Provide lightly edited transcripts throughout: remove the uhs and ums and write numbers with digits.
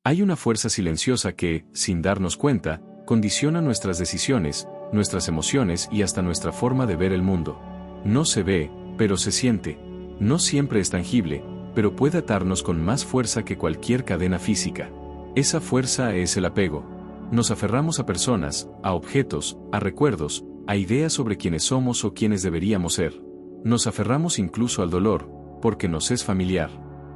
Hay una fuerza silenciosa que, sin darnos cuenta, condiciona nuestras decisiones, nuestras emociones y hasta nuestra forma de ver el mundo. No se ve, pero se siente. No siempre es tangible, pero puede atarnos con más fuerza que cualquier cadena física. Esa fuerza es el apego. Nos aferramos a personas, a objetos, a recuerdos, a ideas sobre quiénes somos o quiénes deberíamos ser. Nos aferramos incluso al dolor, porque nos es familiar.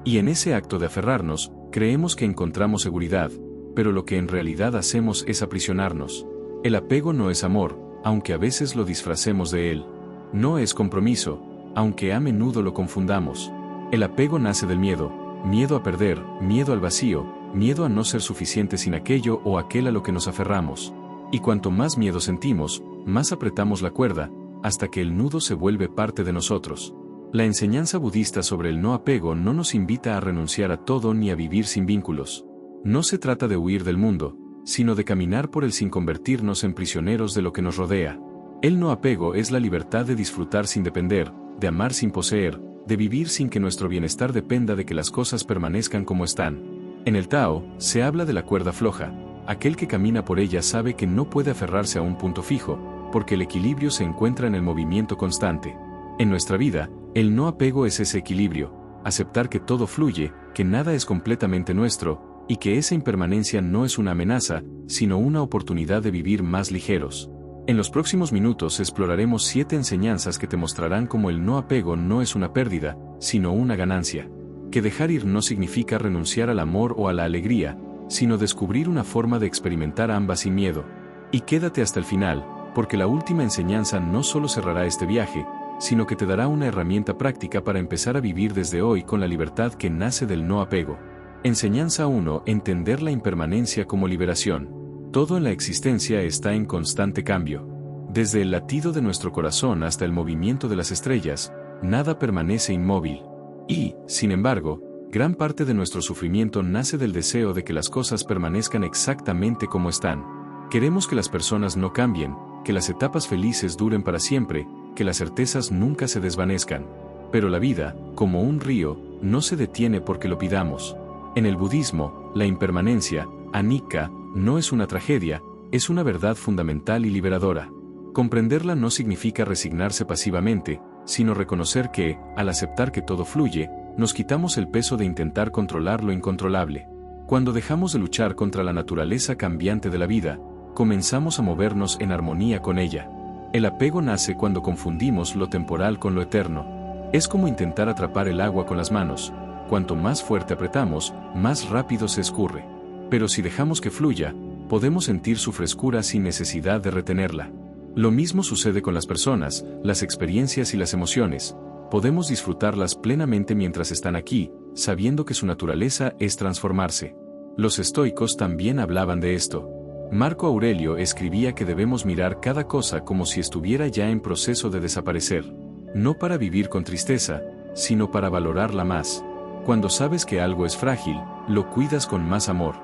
Y en ese acto de aferrarnos, creemos que encontramos seguridad, pero lo que en realidad hacemos es aprisionarnos. El apego no es amor, aunque a veces lo disfracemos de él. No es compromiso, aunque a menudo lo confundamos. El apego nace del miedo, miedo a perder, miedo al vacío, miedo a no ser suficiente sin aquello o aquel a lo que nos aferramos. Y cuanto más miedo sentimos, más apretamos la cuerda, hasta que el nudo se vuelve parte de nosotros. La enseñanza budista sobre el no apego no nos invita a renunciar a todo ni a vivir sin vínculos. No se trata de huir del mundo, sino de caminar por él sin convertirnos en prisioneros de lo que nos rodea. El no apego es la libertad de disfrutar sin depender, de amar sin poseer, de vivir sin que nuestro bienestar dependa de que las cosas permanezcan como están. En el Tao, se habla de la cuerda floja. Aquel que camina por ella sabe que no puede aferrarse a un punto fijo, porque el equilibrio se encuentra en el movimiento constante. En nuestra vida, el no apego es ese equilibrio, aceptar que todo fluye, que nada es completamente nuestro, y que esa impermanencia no es una amenaza, sino una oportunidad de vivir más ligeros. En los próximos minutos exploraremos 7 enseñanzas que te mostrarán cómo el no apego no es una pérdida, sino una ganancia. Que dejar ir no significa renunciar al amor o a la alegría, sino descubrir una forma de experimentar ambas sin miedo. Y quédate hasta el final, porque la última enseñanza no solo cerrará este viaje, sino que te dará una herramienta práctica para empezar a vivir desde hoy con la libertad que nace del no apego. Enseñanza 1. Entender la impermanencia como liberación. Todo en la existencia está en constante cambio. Desde el latido de nuestro corazón hasta el movimiento de las estrellas, nada permanece inmóvil. Y, sin embargo, gran parte de nuestro sufrimiento nace del deseo de que las cosas permanezcan exactamente como están. Queremos que las personas no cambien, que las etapas felices duren para siempre, que las certezas nunca se desvanezcan. Pero la vida, como un río, no se detiene porque lo pidamos. En el budismo, la impermanencia, anicca, no es una tragedia, es una verdad fundamental y liberadora. Comprenderla no significa resignarse pasivamente, sino reconocer que, al aceptar que todo fluye, nos quitamos el peso de intentar controlar lo incontrolable. Cuando dejamos de luchar contra la naturaleza cambiante de la vida, comenzamos a movernos en armonía con ella. El apego nace cuando confundimos lo temporal con lo eterno. Es como intentar atrapar el agua con las manos. Cuanto más fuerte apretamos, más rápido se escurre. Pero si dejamos que fluya, podemos sentir su frescura sin necesidad de retenerla. Lo mismo sucede con las personas, las experiencias y las emociones. Podemos disfrutarlas plenamente mientras están aquí, sabiendo que su naturaleza es transformarse. Los estoicos también hablaban de esto. Marco Aurelio escribía que debemos mirar cada cosa como si estuviera ya en proceso de desaparecer. No para vivir con tristeza, sino para valorarla más. Cuando sabes que algo es frágil, lo cuidas con más amor.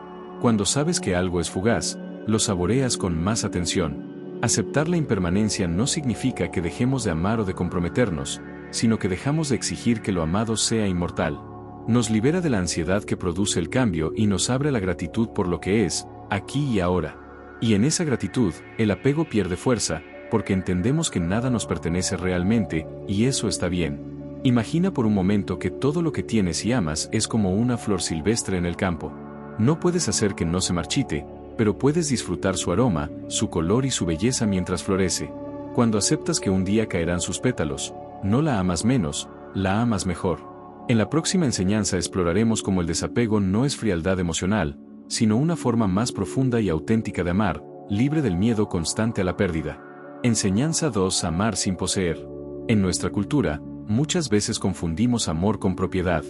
Cuando sabes que algo es fugaz, lo saboreas con más atención. Aceptar la impermanencia no significa que dejemos de amar o de comprometernos, sino que dejamos de exigir que lo amado sea inmortal. Nos libera de la ansiedad que produce el cambio y nos abre la gratitud por lo que es, aquí y ahora. Y en esa gratitud, el apego pierde fuerza, porque entendemos que nada nos pertenece realmente, y eso está bien. Imagina por un momento que todo lo que tienes y amas es como una flor silvestre en el campo. No puedes hacer que no se marchite, pero puedes disfrutar su aroma, su color y su belleza mientras florece. Cuando aceptas que un día caerán sus pétalos, no la amas menos, la amas mejor. En la próxima enseñanza exploraremos cómo el desapego no es frialdad emocional, sino una forma más profunda y auténtica de amar, libre del miedo constante a la pérdida. Enseñanza 2. Amar sin poseer. En nuestra cultura, muchas veces confundimos amor con propiedad.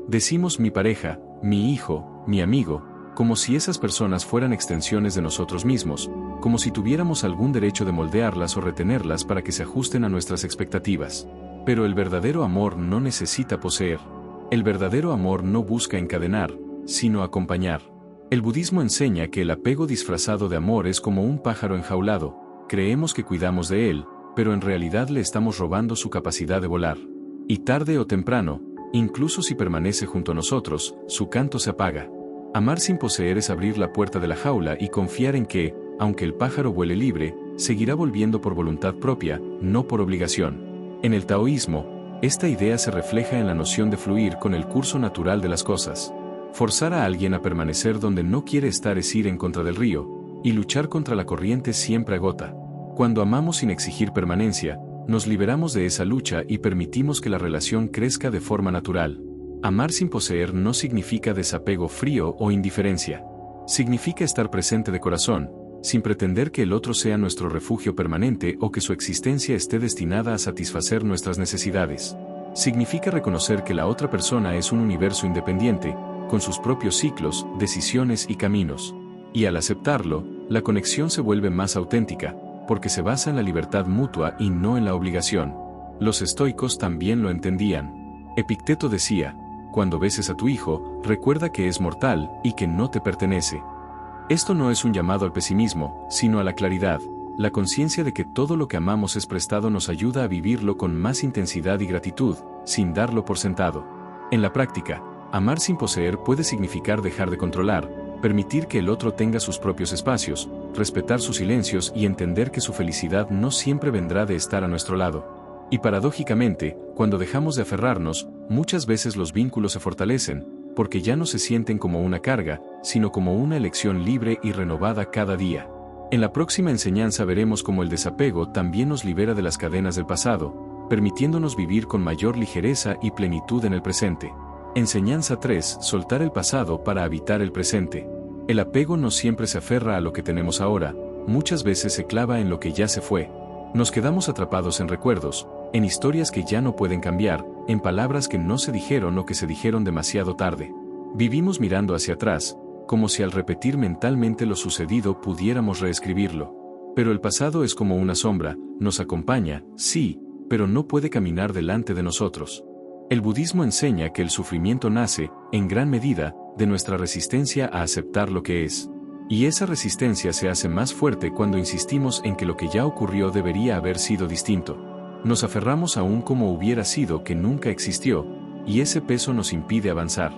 Decimos mi pareja, mi hijo, mi amigo, como si esas personas fueran extensiones de nosotros mismos, como si tuviéramos algún derecho de moldearlas o retenerlas para que se ajusten a nuestras expectativas. Pero el verdadero amor no necesita poseer. El verdadero amor no busca encadenar, sino acompañar. El budismo enseña que el apego disfrazado de amor es como un pájaro enjaulado. Creemos que cuidamos de él, pero en realidad le estamos robando su capacidad de volar. Y tarde o temprano, incluso si permanece junto a nosotros, su canto se apaga. Amar sin poseer es abrir la puerta de la jaula y confiar en que, aunque el pájaro vuele libre, seguirá volviendo por voluntad propia, no por obligación. En el taoísmo, esta idea se refleja en la noción de fluir con el curso natural de las cosas. Forzar a alguien a permanecer donde no quiere estar es ir en contra del río, y luchar contra la corriente siempre agota. Cuando amamos sin exigir permanencia, nos liberamos de esa lucha y permitimos que la relación crezca de forma natural. Amar sin poseer no significa desapego frío o indiferencia. Significa estar presente de corazón, sin pretender que el otro sea nuestro refugio permanente o que su existencia esté destinada a satisfacer nuestras necesidades. Significa reconocer que la otra persona es un universo independiente, con sus propios ciclos, decisiones y caminos. Y al aceptarlo, la conexión se vuelve más auténtica, porque se basa en la libertad mutua y no en la obligación. Los estoicos también lo entendían. Epicteto decía: cuando beses a tu hijo, recuerda que es mortal y que no te pertenece. Esto no es un llamado al pesimismo, sino a la claridad. La conciencia de que todo lo que amamos es prestado nos ayuda a vivirlo con más intensidad y gratitud, sin darlo por sentado. En la práctica, amar sin poseer puede significar dejar de controlar, permitir que el otro tenga sus propios espacios, respetar sus silencios y entender que su felicidad no siempre vendrá de estar a nuestro lado. Y paradójicamente, cuando dejamos de aferrarnos, muchas veces los vínculos se fortalecen, porque ya no se sienten como una carga, sino como una elección libre y renovada cada día. En la próxima enseñanza veremos cómo el desapego también nos libera de las cadenas del pasado, permitiéndonos vivir con mayor ligereza y plenitud en el presente. Enseñanza 3. Soltar el pasado para habitar el presente. El apego no siempre se aferra a lo que tenemos ahora, muchas veces se clava en lo que ya se fue. Nos quedamos atrapados en recuerdos, en historias que ya no pueden cambiar, en palabras que no se dijeron o que se dijeron demasiado tarde. Vivimos mirando hacia atrás, como si al repetir mentalmente lo sucedido pudiéramos reescribirlo. Pero el pasado es como una sombra, nos acompaña, sí, pero no puede caminar delante de nosotros. El budismo enseña que el sufrimiento nace, en gran medida, de nuestra resistencia a aceptar lo que es. Y esa resistencia se hace más fuerte cuando insistimos en que lo que ya ocurrió debería haber sido distinto. Nos aferramos a un como hubiera sido que nunca existió, y ese peso nos impide avanzar.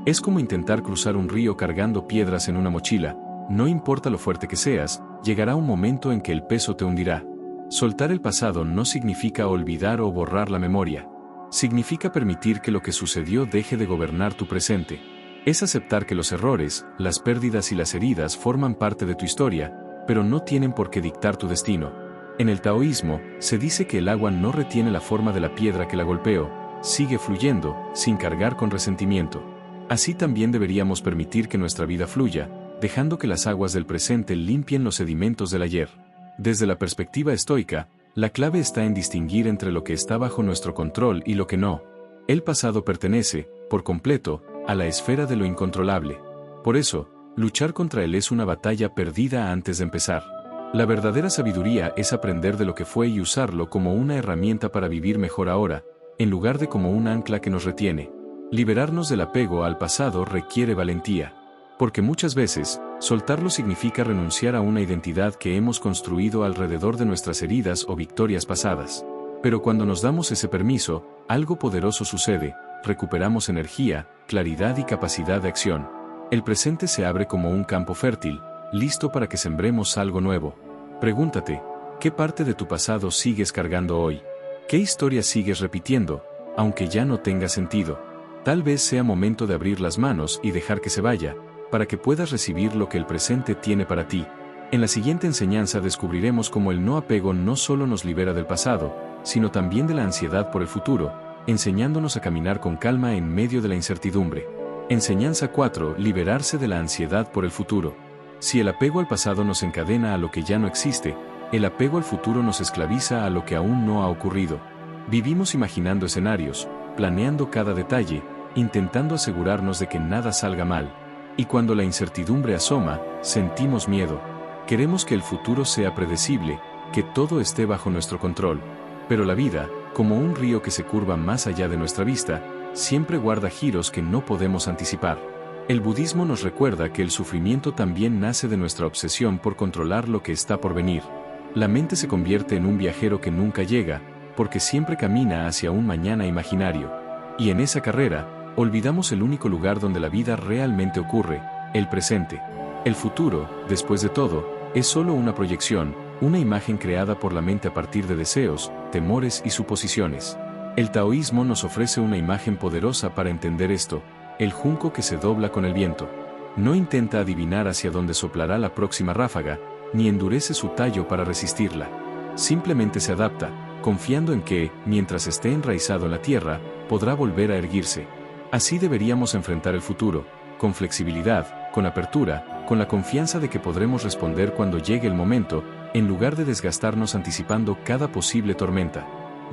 Es como intentar cruzar un río cargando piedras en una mochila, no importa lo fuerte que seas, llegará un momento en que el peso te hundirá. Soltar el pasado no significa olvidar o borrar la memoria. Significa permitir que lo que sucedió deje de gobernar tu presente. Es aceptar que los errores, las pérdidas y las heridas forman parte de tu historia, pero no tienen por qué dictar tu destino. En el taoísmo, se dice que el agua no retiene la forma de la piedra que la golpeó, sigue fluyendo, sin cargar con resentimiento. Así también deberíamos permitir que nuestra vida fluya, dejando que las aguas del presente limpien los sedimentos del ayer. Desde la perspectiva estoica, la clave está en distinguir entre lo que está bajo nuestro control y lo que no. El pasado pertenece, por completo, a la esfera de lo incontrolable. Por eso, luchar contra él es una batalla perdida antes de empezar. La verdadera sabiduría es aprender de lo que fue y usarlo como una herramienta para vivir mejor ahora, en lugar de como un ancla que nos retiene. Liberarnos del apego al pasado requiere valentía. Porque muchas veces, soltarlo significa renunciar a una identidad que hemos construido alrededor de nuestras heridas o victorias pasadas. Pero cuando nos damos ese permiso, algo poderoso sucede, recuperamos energía, claridad y capacidad de acción. El presente se abre como un campo fértil, listo para que sembremos algo nuevo. Pregúntate, ¿qué parte de tu pasado sigues cargando hoy? ¿Qué historia sigues repitiendo, aunque ya no tenga sentido? Tal vez sea momento de abrir las manos y dejar que se vaya, para que puedas recibir lo que el presente tiene para ti. En la siguiente enseñanza descubriremos cómo el no apego no solo nos libera del pasado, sino también de la ansiedad por el futuro, enseñándonos a caminar con calma en medio de la incertidumbre. Enseñanza 4. Liberarse de la ansiedad por el futuro. Si el apego al pasado nos encadena a lo que ya no existe, el apego al futuro nos esclaviza a lo que aún no ha ocurrido. Vivimos imaginando escenarios, planeando cada detalle, intentando asegurarnos de que nada salga mal. Y cuando la incertidumbre asoma, sentimos miedo. Queremos que el futuro sea predecible, que todo esté bajo nuestro control. Pero la vida, como un río que se curva más allá de nuestra vista, siempre guarda giros que no podemos anticipar. El budismo nos recuerda que el sufrimiento también nace de nuestra obsesión por controlar lo que está por venir. La mente se convierte en un viajero que nunca llega, porque siempre camina hacia un mañana imaginario. Y en esa carrera, olvidamos el único lugar donde la vida realmente ocurre, el presente. El futuro, después de todo, es solo una proyección, una imagen creada por la mente a partir de deseos, temores y suposiciones. El taoísmo nos ofrece una imagen poderosa para entender esto: el junco que se dobla con el viento. No intenta adivinar hacia dónde soplará la próxima ráfaga, ni endurece su tallo para resistirla. Simplemente se adapta, confiando en que, mientras esté enraizado en la tierra, podrá volver a erguirse. Así deberíamos enfrentar el futuro, con flexibilidad, con apertura, con la confianza de que podremos responder cuando llegue el momento, en lugar de desgastarnos anticipando cada posible tormenta.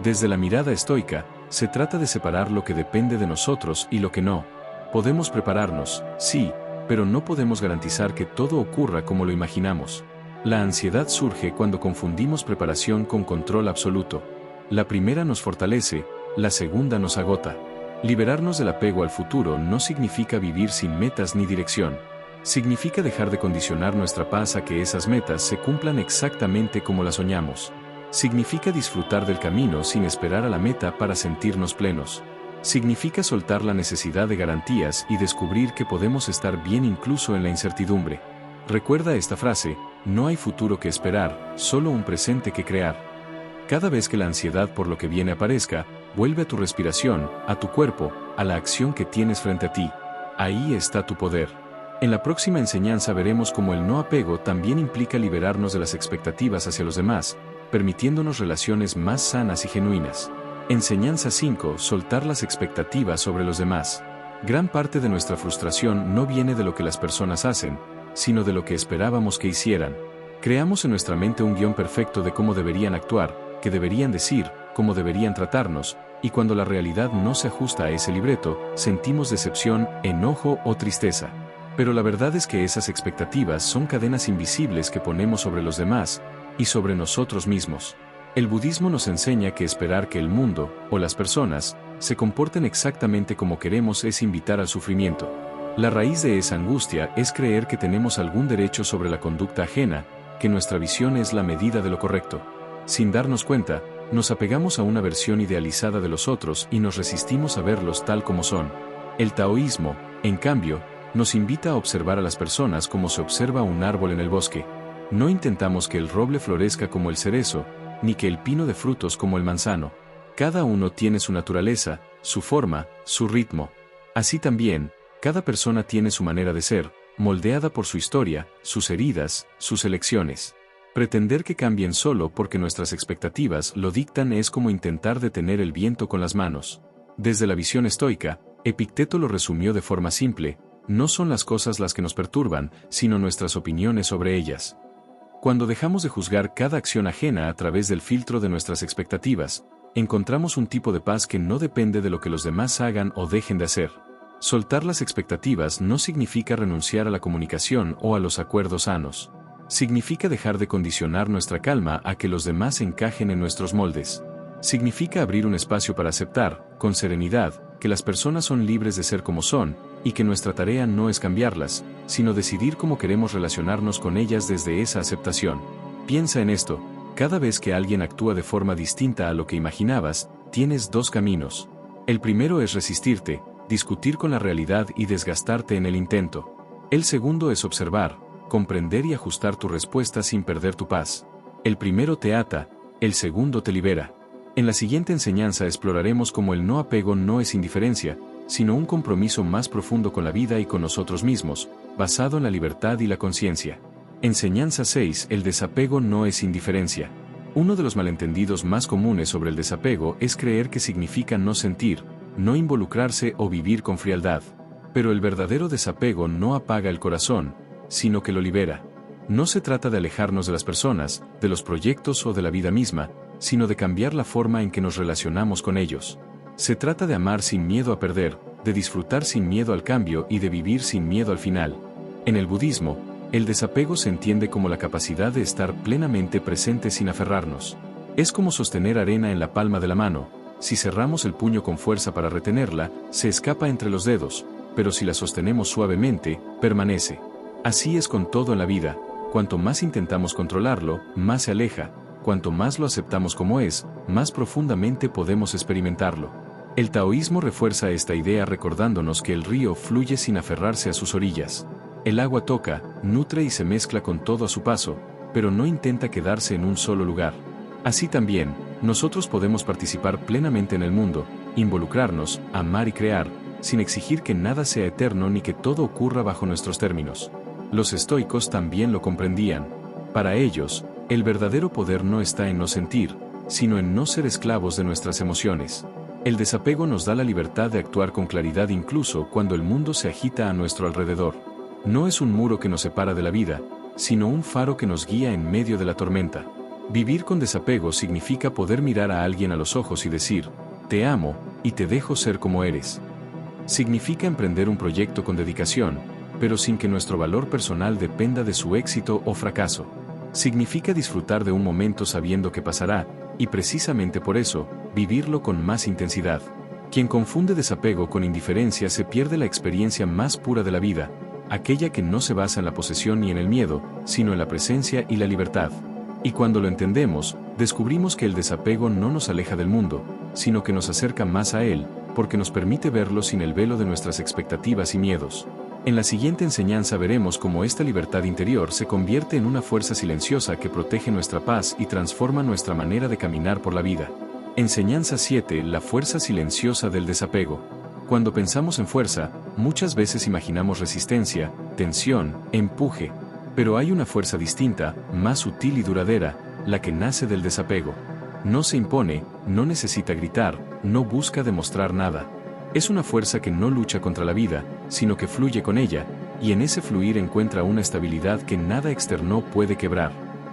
Desde la mirada estoica, se trata de separar lo que depende de nosotros y lo que no. Podemos prepararnos, sí, pero no podemos garantizar que todo ocurra como lo imaginamos. La ansiedad surge cuando confundimos preparación con control absoluto. La primera nos fortalece, la segunda nos agota. Liberarnos del apego al futuro no significa vivir sin metas ni dirección. Significa dejar de condicionar nuestra paz a que esas metas se cumplan exactamente como las soñamos. Significa disfrutar del camino sin esperar a la meta para sentirnos plenos. Significa soltar la necesidad de garantías y descubrir que podemos estar bien incluso en la incertidumbre. Recuerda esta frase: no hay futuro que esperar, solo un presente que crear. Cada vez que la ansiedad por lo que viene aparezca, vuelve a tu respiración, a tu cuerpo, a la acción que tienes frente a ti. Ahí está tu poder. En la próxima enseñanza veremos cómo el no apego también implica liberarnos de las expectativas hacia los demás, permitiéndonos relaciones más sanas y genuinas. Enseñanza 5: soltar las expectativas sobre los demás. Gran parte de nuestra frustración no viene de lo que las personas hacen, sino de lo que esperábamos que hicieran. Creamos en nuestra mente un guión perfecto de cómo deberían actuar, qué deberían decir, cómo deberían tratarnos, y cuando la realidad no se ajusta a ese libreto, sentimos decepción, enojo o tristeza. Pero la verdad es que esas expectativas son cadenas invisibles que ponemos sobre los demás, y sobre nosotros mismos. El budismo nos enseña que esperar que el mundo, o las personas, se comporten exactamente como queremos es invitar al sufrimiento. La raíz de esa angustia es creer que tenemos algún derecho sobre la conducta ajena, que nuestra visión es la medida de lo correcto. Sin darnos cuenta, nos apegamos a una versión idealizada de los otros y nos resistimos a verlos tal como son. El taoísmo, en cambio, nos invita a observar a las personas como se observa un árbol en el bosque. No intentamos que el roble florezca como el cerezo, ni que el pino de frutos como el manzano. Cada uno tiene su naturaleza, su forma, su ritmo. Así también, cada persona tiene su manera de ser, moldeada por su historia, sus heridas, sus elecciones. Pretender que cambien solo porque nuestras expectativas lo dictan es como intentar detener el viento con las manos. Desde la visión estoica, Epicteto lo resumió de forma simple: no son las cosas las que nos perturban, sino nuestras opiniones sobre ellas. Cuando dejamos de juzgar cada acción ajena a través del filtro de nuestras expectativas, encontramos un tipo de paz que no depende de lo que los demás hagan o dejen de hacer. Soltar las expectativas no significa renunciar a la comunicación o a los acuerdos sanos. Significa dejar de condicionar nuestra calma a que los demás encajen en nuestros moldes. Significa abrir un espacio para aceptar, con serenidad, que las personas son libres de ser como son, y que nuestra tarea no es cambiarlas, sino decidir cómo queremos relacionarnos con ellas desde esa aceptación. Piensa en esto: cada vez que alguien actúa de forma distinta a lo que imaginabas, tienes dos caminos. El primero es resistirte, discutir con la realidad y desgastarte en el intento. El segundo es observar, comprender y ajustar tu respuesta sin perder tu paz. El primero te ata, el segundo te libera. En la siguiente enseñanza exploraremos cómo el no apego no es indiferencia, sino un compromiso más profundo con la vida y con nosotros mismos, basado en la libertad y la conciencia. Enseñanza 6: el desapego no es indiferencia. Uno de los malentendidos más comunes sobre el desapego es creer que significa no sentir, no involucrarse o vivir con frialdad. Pero el verdadero desapego no apaga el corazón, sino que lo libera. No se trata de alejarnos de las personas, de los proyectos o de la vida misma, sino de cambiar la forma en que nos relacionamos con ellos. Se trata de amar sin miedo a perder, de disfrutar sin miedo al cambio y de vivir sin miedo al final. En el budismo, el desapego se entiende como la capacidad de estar plenamente presente sin aferrarnos. Es como sostener arena en la palma de la mano: si cerramos el puño con fuerza para retenerla, se escapa entre los dedos, pero si la sostenemos suavemente, permanece. Así es con todo en la vida: cuanto más intentamos controlarlo, más se aleja; cuanto más lo aceptamos como es, más profundamente podemos experimentarlo. El taoísmo refuerza esta idea recordándonos que el río fluye sin aferrarse a sus orillas. El agua toca, nutre y se mezcla con todo a su paso, pero no intenta quedarse en un solo lugar. Así también, nosotros podemos participar plenamente en el mundo, involucrarnos, amar y crear, sin exigir que nada sea eterno ni que todo ocurra bajo nuestros términos. Los estoicos también lo comprendían. Para ellos, el verdadero poder no está en no sentir, sino en no ser esclavos de nuestras emociones. El desapego nos da la libertad de actuar con claridad incluso cuando el mundo se agita a nuestro alrededor. No es un muro que nos separa de la vida, sino un faro que nos guía en medio de la tormenta. Vivir con desapego significa poder mirar a alguien a los ojos y decir, te amo, y te dejo ser como eres. Significa emprender un proyecto con dedicación, pero sin que nuestro valor personal dependa de su éxito o fracaso. Significa disfrutar de un momento sabiendo que pasará, y precisamente por eso, vivirlo con más intensidad. Quien confunde desapego con indiferencia se pierde la experiencia más pura de la vida, aquella que no se basa en la posesión ni en el miedo, sino en la presencia y la libertad. Y cuando lo entendemos, descubrimos que el desapego no nos aleja del mundo, sino que nos acerca más a él, porque nos permite verlo sin el velo de nuestras expectativas y miedos. En la siguiente enseñanza veremos cómo esta libertad interior se convierte en una fuerza silenciosa que protege nuestra paz y transforma nuestra manera de caminar por la vida. Enseñanza 7. La fuerza silenciosa del desapego. Cuando pensamos en fuerza, muchas veces imaginamos resistencia, tensión, empuje. Pero hay una fuerza distinta, más sutil y duradera, la que nace del desapego. No se impone, no necesita gritar, no busca demostrar nada. Es una fuerza que no lucha contra la vida, sino que fluye con ella, y en ese fluir encuentra una estabilidad que nada externo puede quebrar.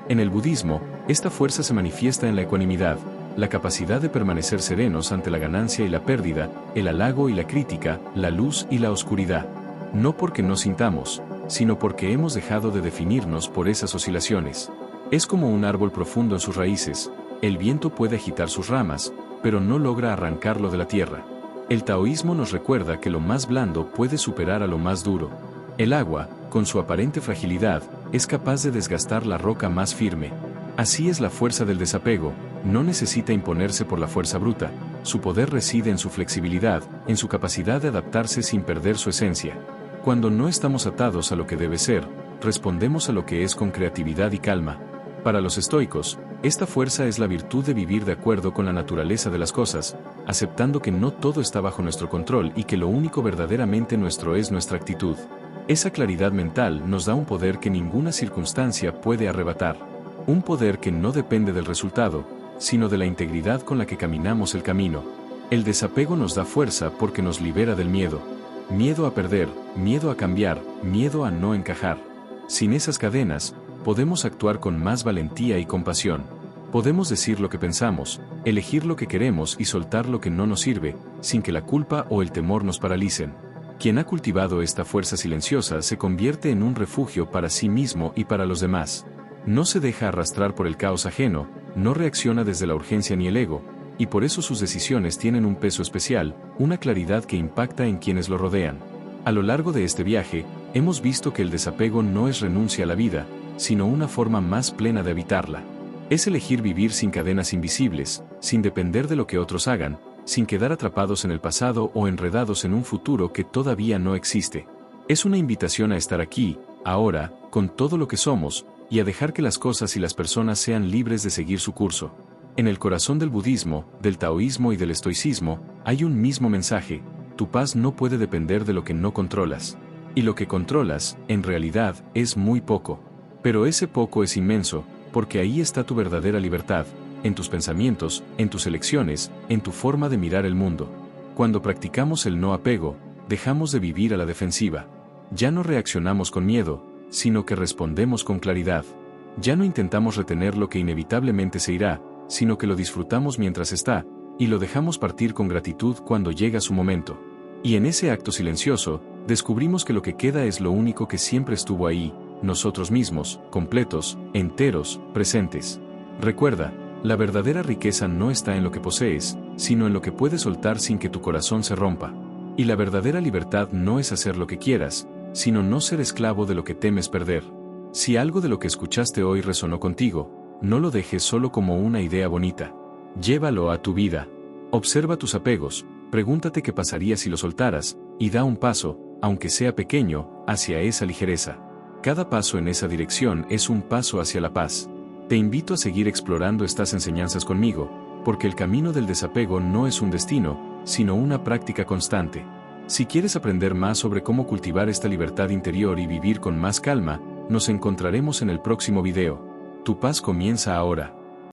En el budismo, esta fuerza se manifiesta en la ecuanimidad, la capacidad de permanecer serenos ante la ganancia y la pérdida, el halago y la crítica, la luz y la oscuridad. No porque no sintamos, sino porque hemos dejado de definirnos por esas oscilaciones. Es como un árbol profundo en sus raíces, el viento puede agitar sus ramas, pero no logra arrancarlo de la tierra. El taoísmo nos recuerda que lo más blando puede superar a lo más duro. El agua, con su aparente fragilidad, es capaz de desgastar la roca más firme. Así es la fuerza del desapego, no necesita imponerse por la fuerza bruta, su poder reside en su flexibilidad, en su capacidad de adaptarse sin perder su esencia. Cuando no estamos atados a lo que debe ser, respondemos a lo que es con creatividad y calma. Para los estoicos, esta fuerza es la virtud de vivir de acuerdo con la naturaleza de las cosas, aceptando que no todo está bajo nuestro control y que lo único verdaderamente nuestro es nuestra actitud. Esa claridad mental nos da un poder que ninguna circunstancia puede arrebatar. Un poder que no depende del resultado, sino de la integridad con la que caminamos el camino. El desapego nos da fuerza porque nos libera del miedo. Miedo a perder, miedo a cambiar, miedo a no encajar. Sin esas cadenas, podemos actuar con más valentía y compasión. Podemos decir lo que pensamos, elegir lo que queremos y soltar lo que no nos sirve, sin que la culpa o el temor nos paralicen. Quien ha cultivado esta fuerza silenciosa se convierte en un refugio para sí mismo y para los demás. No se deja arrastrar por el caos ajeno, no reacciona desde la urgencia ni el ego, y por eso sus decisiones tienen un peso especial, una claridad que impacta en quienes lo rodean. A lo largo de este viaje, hemos visto que el desapego no es renuncia a la vida, sino una forma más plena de habitarla. Es elegir vivir sin cadenas invisibles, sin depender de lo que otros hagan, sin quedar atrapados en el pasado o enredados en un futuro que todavía no existe. Es una invitación a estar aquí, ahora, con todo lo que somos, y a dejar que las cosas y las personas sean libres de seguir su curso. En el corazón del budismo, del taoísmo y del estoicismo, hay un mismo mensaje: tu paz no puede depender de lo que no controlas. Y lo que controlas, en realidad, es muy poco. Pero ese poco es inmenso, porque ahí está tu verdadera libertad, en tus pensamientos, en tus elecciones, en tu forma de mirar el mundo. Cuando practicamos el no apego, dejamos de vivir a la defensiva. Ya no reaccionamos con miedo, sino que respondemos con claridad. Ya no intentamos retener lo que inevitablemente se irá, sino que lo disfrutamos mientras está, y lo dejamos partir con gratitud cuando llega su momento. Y en ese acto silencioso, descubrimos que lo que queda es lo único que siempre estuvo ahí, nosotros mismos, completos, enteros, presentes. Recuerda, la verdadera riqueza no está en lo que posees, sino en lo que puedes soltar sin que tu corazón se rompa. Y la verdadera libertad no es hacer lo que quieras, sino no ser esclavo de lo que temes perder. Si algo de lo que escuchaste hoy resonó contigo, no lo dejes solo como una idea bonita. Llévalo a tu vida. Observa tus apegos, pregúntate qué pasaría si lo soltaras, y da un paso, aunque sea pequeño, hacia esa ligereza. Cada paso en esa dirección es un paso hacia la paz. Te invito a seguir explorando estas enseñanzas conmigo, porque el camino del desapego no es un destino, sino una práctica constante. Si quieres aprender más sobre cómo cultivar esta libertad interior y vivir con más calma, nos encontraremos en el próximo video. Tu paz comienza ahora.